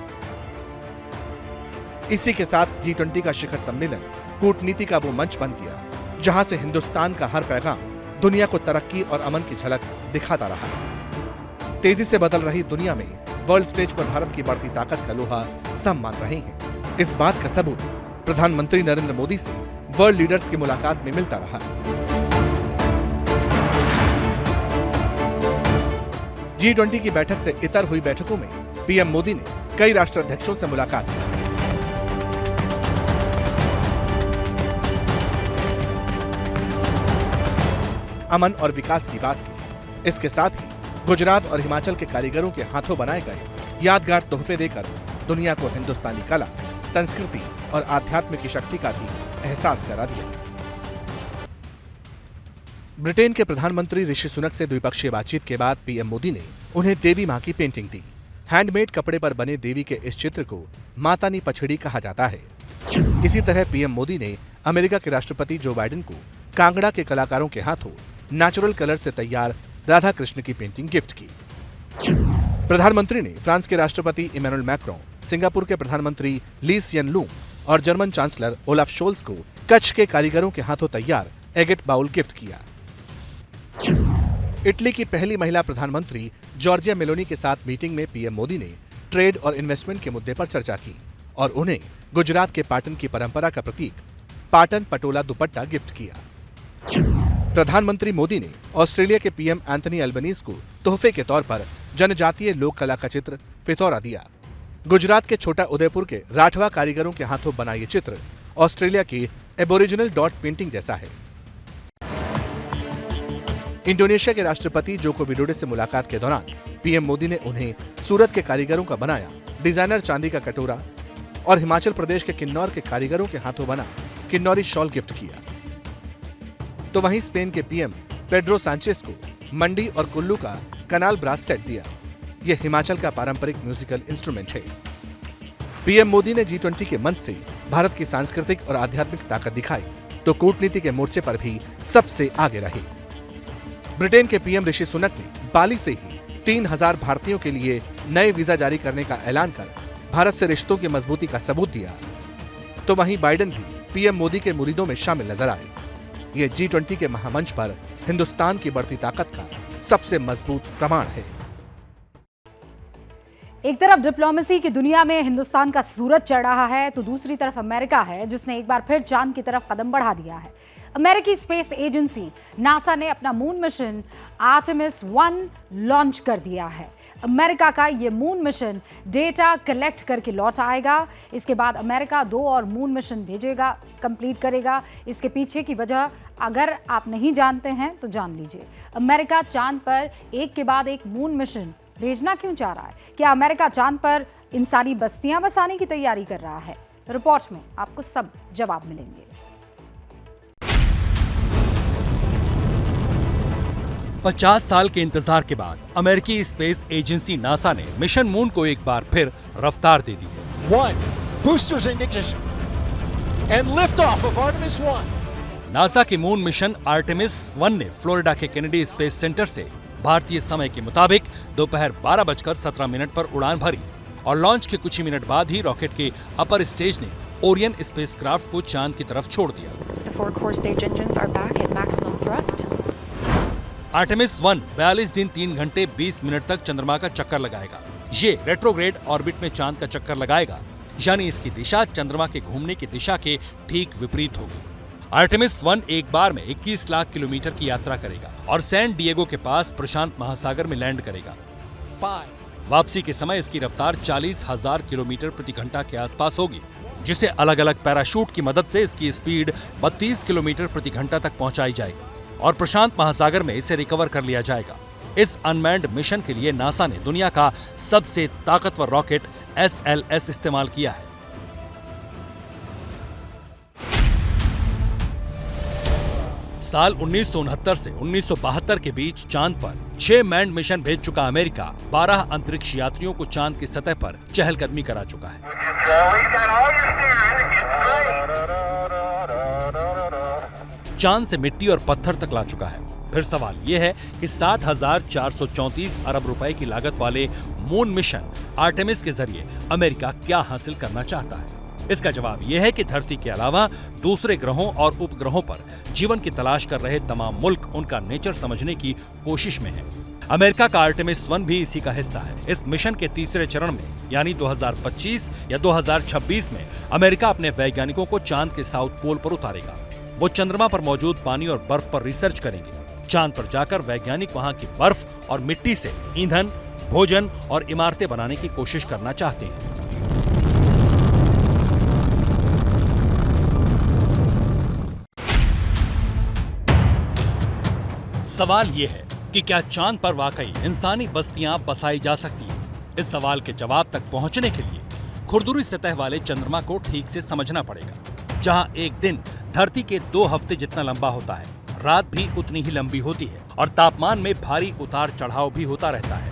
इसी के साथ G20 का शिखर सम्मेलन कूटनीति का वो मंच बन गया जहां से हिंदुस्तान का हर पैगाम दुनिया को तरक्की और अमन की झलक दिखाता रहा। तेजी से बदल रही दुनिया में वर्ल्ड स्टेज पर भारत की बढ़ती ताकत का लोहा सब मान रहे हैं। इस बात का सबूत प्रधानमंत्री नरेंद्र मोदी से वर्ल्ड लीडर्स की मुलाकात में मिलता रहा। G20 की बैठक से इतर हुई बैठकों में पीएम मोदी ने कई राष्ट्राध्यक्षों से मुलाकात की। अमन और विकास की बात की। इसके साथ ही गुजरात और हिमाचल के कारीगरों के हाथों बनाए गए यादगार तोहफे देकर दुनिया को हिंदुस्तानी कला, संस्कृति और आध्यात्म की शक्ति का भी एहसास करा दिया। ब्रिटेन के प्रधानमंत्री ऋषि सुनक से द्विपक्षीय बातचीत के बाद पीएम मोदी ने उन्हें देवी मां की पेंटिंग दी। हैंडमेड कपड़े पर बने देवी के इस चित्र को मातानी पछड़ी कहा जाता है। इसी तरह पीएम मोदी ने अमेरिका के राष्ट्रपति जो बाइडेन को कांगड़ा के कलाकारों के हाथों नेचुरल कलर से तैयार राधा कृष्ण की पेंटिंग गिफ्ट की। प्रधानमंत्री ने फ्रांस के राष्ट्रपति इमैनुअल मैक्रों, सिंगापुर के प्रधानमंत्री ली सियन लूंग और जर्मन चांसलर ओलाफ शोल्स को कच्छ के कारीगरों के हाथों तैयार एगेट बाउल गिफ्ट किया। इटली की पहली महिला प्रधानमंत्री जॉर्जिया मेलोनी के साथ मीटिंग में पीएम मोदी ने ट्रेड और इन्वेस्टमेंट के मुद्दे पर चर्चा की और उन्हें गुजरात के पाटन की परंपरा का प्रतीक पाटन पटोला दुपट्टा गिफ्ट किया। प्रधानमंत्री मोदी ने ऑस्ट्रेलिया के पीएम एंथनी अल्बनीज को तोहफे के तौर पर जनजातीय लोक कला का चित्र फितौरा दिया। गुजरात के छोटा उदयपुर के राठवा कारीगरों के हाथों बना ये चित्र ऑस्ट्रेलिया की एबोरिजिनल डॉट पेंटिंग जैसा है। इंडोनेशिया के राष्ट्रपति जोको विडोडो से मुलाकात के दौरान पीएम मोदी ने उन्हें सूरत के कारीगरों का बनाया डिजाइनर चांदी का कटोरा और हिमाचल प्रदेश के किन्नौर के कारीगरों के हाथों बना किन्नौरी शॉल गिफ्ट किया। तो वहीं स्पेन के पीएम पेड्रो सांचेस को मंडी और कुल्लू का कनाल ब्रास सेट दिया। यह हिमाचल का पारंपरिक म्यूजिकल इंस्ट्रूमेंट है। पीएम मोदी ने G20 के मंच से भारत की सांस्कृतिक और आध्यात्मिक ताकत दिखाई तो कूटनीति के मोर्चे पर भी सबसे आगे रहे। ब्रिटेन के पीएम ऋषि सुनक ने बाली से ही 3000 भारतीयों के लिए नए वीजा जारी करने का ऐलान कर भारत से रिश्तों की मजबूती का सबूत दिया। तो वहीं बाइडेन भी पीएम मोदी के मुरीदों में शामिल नजर आए। ये G20 के महामंच पर हिंदुस्तान की बढ़ती ताकत का सबसे मजबूत प्रमाण है। एक तरफ डिप्लोमेसी की दुनिया में हिंदुस्तान का सूरज चढ़ रहा है तो दूसरी तरफ अमेरिका है जिसने एक बार फिर चांद की तरफ कदम बढ़ा दिया है। अमेरिकी स्पेस एजेंसी नासा ने अपना मून मिशन आर्टेमिस 1 लॉन्च कर दिया है। अमेरिका का ये मून मिशन डेटा कलेक्ट करके लौट आएगा। इसके बाद अमेरिका 2 और मून मिशन भेजेगा, कंप्लीट करेगा। इसके पीछे की वजह अगर आप नहीं जानते हैं तो जान लीजिए। अमेरिका चांद पर एक के बाद एक मून मिशन भेजना क्यों चाह रहा है? क्या अमेरिका चांद पर इंसानी बस्तियां बसाने की तैयारी कर रहा है? रिपोर्ट में आपको सब जवाब मिलेंगे। 50 साल के इंतजार के बाद अमेरिकी स्पेस एजेंसी नासा ने मिशन मून को एक बार फिर रफ्तार दे दी है। 1 boosters ignition and lift-off of Artemis 1. NASA के मून मिशन आर्टेमिस 1 ने फ्लोरिडा के केनेडी स्पेस सेंटर से भारतीय समय के मुताबिक दोपहर 12:17 पर उड़ान भरी और लॉन्च के कुछ ही मिनट बाद ही रॉकेट के अपर स्टेज ने ओरियन स्पेसक्राफ्ट को चांद की तरफ छोड़ दिया। The 4 core stage engines are back at maximum thrust. Artemis 1 42 दिन 3 घंटे 20 मिनट तक चंद्रमा का चक्कर लगाएगा। ये रेट्रोग्रेड ऑर्बिट में चांद का चक्कर लगाएगा, यानी इसकी दिशा चंद्रमा के घूमने की दिशा के ठीक विपरीत होगी। आर्टेमिस 1 एक बार में 21 लाख किलोमीटर की यात्रा करेगा और सैन डिएगो के पास प्रशांत महासागर में लैंड करेगा। 5 वापसी के समय इसकी रफ्तार 40,000 किलोमीटर प्रति घंटा के आसपास होगी, जिसे अलग अलग पैराशूट की मदद से इसकी स्पीड 32 किलोमीटर प्रति घंटा तक पहुंचाई जाएगी और प्रशांत महासागर में इसे रिकवर कर लिया जाएगा। इस अनमैन्ड मिशन के लिए नासा ने दुनिया का सबसे ताकतवर रॉकेट SLS इस्तेमाल किया है। साल 1969 से 1972 के बीच चांद पर 6 मैन्ड मिशन भेज चुका अमेरिका 12 अंतरिक्ष यात्रियों को चांद की सतह पर चहलकदमी करा चुका है। चांद से मिट्टी और पत्थर तक ला चुका है। फिर सवाल यह है कि 7,434 अरब रुपए की लागत वाले मून मिशन आर्टेमिस के जरिए अमेरिका क्या हासिल करना चाहता है? इसका जवाब यह है कि धरती के अलावा दूसरे ग्रहों और उपग्रहों पर जीवन की तलाश कर रहे तमाम मुल्क उनका नेचर समझने की कोशिश में हैं। अमेरिका का आर्टेमिस 1 भी इसी का हिस्सा है। इस मिशन के तीसरे चरण में यानी 2025 या 2026 में अमेरिका अपने वैज्ञानिकों को चांद के साउथ पोल पर उतारेगा। वो चंद्रमा पर मौजूद पानी और बर्फ पर रिसर्च करेंगे। चांद पर जाकर वैज्ञानिक वहां की बर्फ और मिट्टी से ईंधन, भोजन और इमारतें बनाने की कोशिश करना चाहते हैं। सवाल यह है कि क्या चांद पर वाकई इंसानी बस्तियां बसाई जा सकती हैं? इस सवाल के जवाब तक पहुंचने के लिए खुरदुरी सतह वाले चंद्रमा को ठीक से समझना पड़ेगा, जहां एक दिन धरती के 2 हफ्ते जितना लंबा होता है, रात भी उतनी ही लंबी होती है और तापमान में भारी उतार चढ़ाव भी होता रहता है।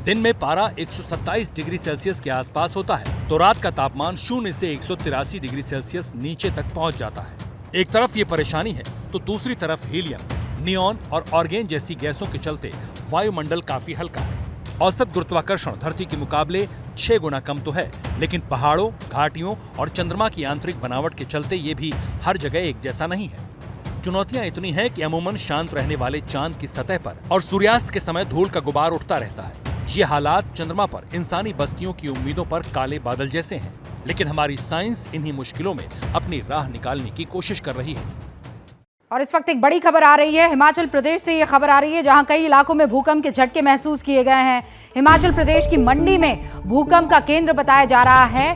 दिन में पारा 127 डिग्री सेल्सियस के आसपास होता है तो रात का तापमान 0 से 183 डिग्री सेल्सियस नीचे तक पहुंच जाता है। एक तरफ ये परेशानी है तो दूसरी तरफ हीलियम, नियॉन और ऑर्गेन जैसी गैसों के चलते वायुमंडल काफी हल्का है। औसत गुरुत्वाकर्षण धरती के मुकाबले 6 गुना कम तो है, लेकिन पहाड़ों, घाटियों और चंद्रमा की आंतरिक बनावट के चलते ये भी हर जगह एक जैसा नहीं है। चुनौतियां इतनी हैं कि अमूमन शांत रहने वाले चांद की सतह पर और सूर्यास्त के समय धूल का गुबार उठता रहता है। ये हालात चंद्रमा पर इंसानी बस्तियों की उम्मीदों पर काले बादल जैसे हैं, लेकिन हमारी साइंस इन्हीं मुश्किलों में अपनी राह निकालने की कोशिश कर रही है। और इस वक्त एक बड़ी खबर आ रही है हिमाचल प्रदेश से। ये खबर आ रही है जहां कई इलाकों में भूकंप के झटके महसूस किए गए हैं। हिमाचल प्रदेश की मंडी में भूकंप का केंद्र बताया जा रहा है।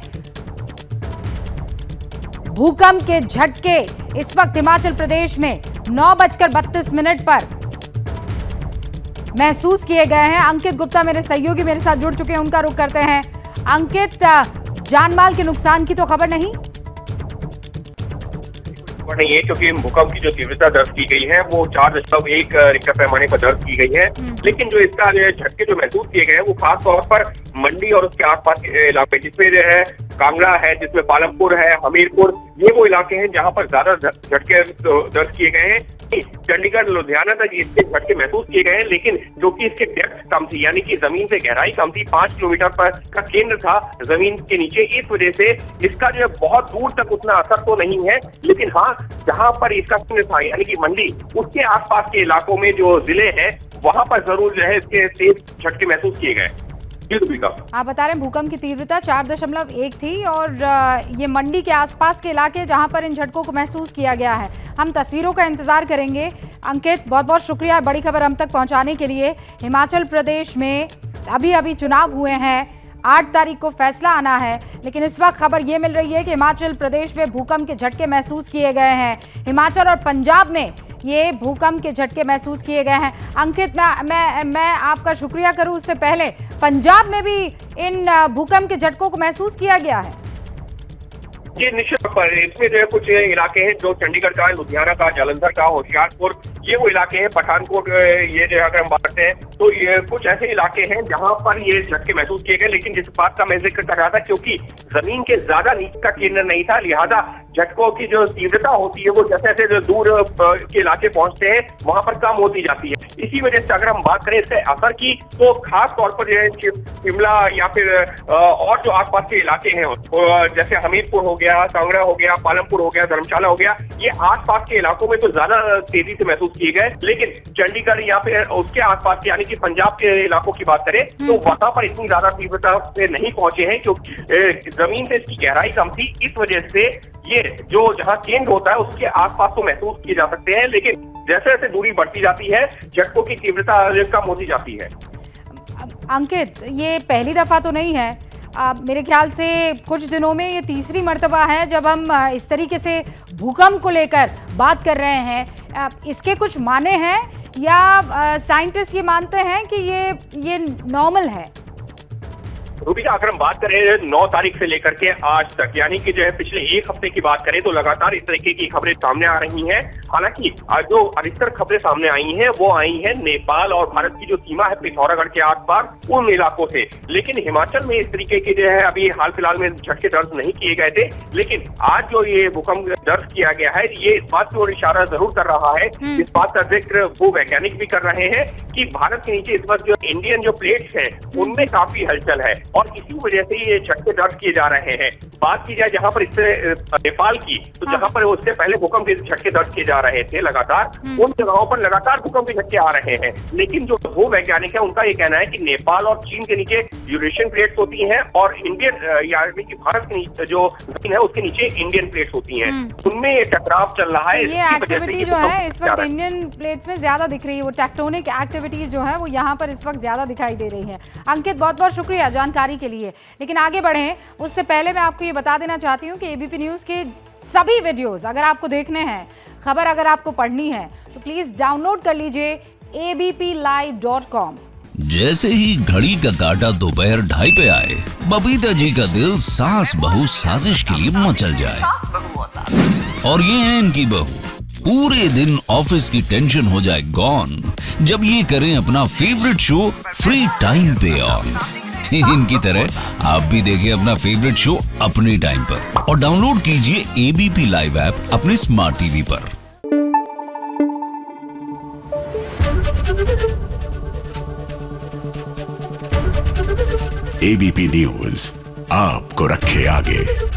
भूकंप के झटके इस वक्त हिमाचल प्रदेश में 9:32 पर महसूस किए गए हैं। अंकित गुप्ता मेरे सहयोगी मेरे साथ जुड़ चुके हैं, उनका रुख करते हैं। अंकित, जानमाल के नुकसान की तो खबर नहीं? नहीं है, क्योंकि भूकंप की जो तीव्रता दर्ज की गई है वो 4.1 रिक्टर पैमाने पर दर्ज की गई है। लेकिन जो इसका झटके जो महसूस किए गए हैं वो खास तौर पर मंडी और उसके आसपास के इलाके, जिसमें जो है कांगड़ा है, जिसमें पालमपुर है, हमीरपुर, ये वो इलाके हैं जहां पर ज्यादा झटके दर्ज किए गए हैं। चंडीगढ़ लुधियाना तक इसके झटके महसूस किए गए हैं, लेकिन जो कि इसके डेप्थ कम थी, यानी कि जमीन से गहराई कम थी, 5 किलोमीटर पर का केंद्र था जमीन के नीचे, इस वजह से इसका जो है बहुत दूर तक उतना असर तो नहीं है। लेकिन हाँ, जहां पर इसका केंद्र था यानी कि मंडी, उसके आसपास के इलाकों में जो जिले हैं वहां पर जरूर जो है इसके तेज झटके महसूस किए गए। आप बता रहे हैं भूकंप की तीव्रता 4.1 थी और ये मंडी के आसपास के इलाके जहां पर इन झटकों को महसूस किया गया है। हम तस्वीरों का इंतजार करेंगे। अंकित, बहुत बहुत शुक्रिया बड़ी खबर हम तक पहुंचाने के लिए। हिमाचल प्रदेश में अभी चुनाव हुए हैं, 8 तारीख को फैसला आना है, लेकिन इस वक्त खबर ये मिल रही है कि हिमाचल प्रदेश में भूकंप के झटके महसूस किए गए हैं। हिमाचल और पंजाब में ये भूकंप के झटके महसूस किए गए हैं। अंकित, मैं आपका शुक्रिया करूं उससे पहले, पंजाब में भी इन भूकंप के झटकों को महसूस किया गया है? जी निश्चित पर इसमें जो है कुछ इलाके हैं जो चंडीगढ़ का, लुधियाना का, जालंधर का, होशियारपुर, ये वो इलाके हैं, पठानकोट, ये जो अगर हम बात करते हैं तो ये कुछ ऐसे इलाके हैं जहां पर ये झटके महसूस किए गए। लेकिन जिस बात का मैं जिक्र कर रहा था, क्योंकि जमीन के ज्यादा नीचे का केंद्र नहीं था, लिहाजा झटकों की जो तीव्रता होती है वो जैसे जैसे दूर के इलाके पहुंचते हैं वहां पर कम होती जाती है। इसी वजह से अगर हम बात करें इसके असर की, तो खास तौर पर जो है शिमला या फिर और जो आसपास के इलाके हैं, जैसे हमीरपुर हो गया, कांगड़ा हो गया, पालमपुर हो गया, धर्मशाला हो गया, ये आसपास के इलाकों में तो ज्यादा तेजी से महसूस किए गए। लेकिन चंडीगढ़ या फिर उसके आसपास के यानी कि पंजाब के इलाकों की बात करें तो वहां पर इतनी ज्यादा तीव्रता से नहीं पहुंचे हैं, क्योंकि जमीन से इसकी गहराई कम थी। इस वजह से ये जो जहां केंद्र होता है उसके आसपास तो महसूस किए जा सकते हैं, लेकिन जैसे जैसे दूरी बढ़ती जाती है झटकों की तीव्रता कम होती जाती है। अंकित, ये पहली दफा तो नहीं है, मेरे ख्याल से कुछ दिनों में ये तीसरी मर्तबा है जब हम इस तरीके से भूकंप को लेकर बात कर रहे हैं। इसके कुछ माने हैं या साइंटिस्ट ये मानते हैं कि ये नॉर्मल है? रूबिका, अगर हम बात करें 9 तारीख से लेकर के आज तक, यानी कि जो है पिछले एक हफ्ते की बात करें तो लगातार इस तरीके की खबरें सामने आ रही हैं। हालांकि जो अधिकतर खबरें सामने आई हैं वो आई हैं नेपाल और भारत की जो सीमा है पिथौरागढ़ के आसपास उन इलाकों से। लेकिन हिमाचल में इस तरीके के जो है अभी हाल फिलहाल में झटके दर्ज नहीं किए गए थे। लेकिन आज जो ये भूकंप दर्ज किया गया है ये इस बात की ओर इशारा जरूर कर रहा है, इस बात का जिक्र भूवैज्ञानिक भी कर रहे हैं कि भारत के नीचे इस वक्त जो इंडियन जो प्लेट्स हैं उनमें काफी हलचल है और इसी वजह से ये झटके दर्ज किए जा रहे हैं। बात की जाए जहां पर इससे नेपाल की, तो जहां पर उससे पहले भूकंप के झटके दर्ज किए जा रहे थे लगातार, उन जगहों पर लगातार भूकंप के झटके आ रहे हैं। लेकिन जो भूवैज्ञानिक है उनका ये कहना है कि नेपाल और चीन के नीचे यूरेशियन प्लेट्स होती हैं और इंडियन यानी कि भारत के नीचे जो जमीन है उसके नीचे इंडियन प्लेट्स होती हैं, उनमें ये टकराव चल रहा है। ये एक्टिविटी जो है इस वक्त इंडियन प्लेट्स में ज्यादा दिख रही है, वो टेक्टोनिक एक्टिविटीज जो है वो यहाँ पर इस वक्त ज्यादा दिखाई दे रही है। अंकित, बहुत बहुत शुक्रिया जानकारी के लिए। लेकिन आगे बढ़ें उससे पहले मैं आपको ये बता देना चाहती हूँ कि एबीपी न्यूज़ के सभी वीडियोस अगर आपको देखने हैं, खबर अगर आपको पढ़नी है तो प्लीज डाउनलोड कर लीजिए abplive.com। जैसे ही घड़ी का काटा दोपहर 2:30 पे आए, बबीता जी का दिल सास बहू साजिश के लिए मचल जाए। और ये है इनकी बहू, पूरे दिन ऑफिस की टेंशन हो जाए गॉन जब ये करें अपना फेवरेट शो फ्री टाइम पे ऑन। इनकी तरह आप भी देखिए अपना फेवरेट शो अपने टाइम पर और डाउनलोड कीजिए एबीपी लाइव ऐप अपने स्मार्ट टीवी पर। एबीपी न्यूज आपको रखे आगे।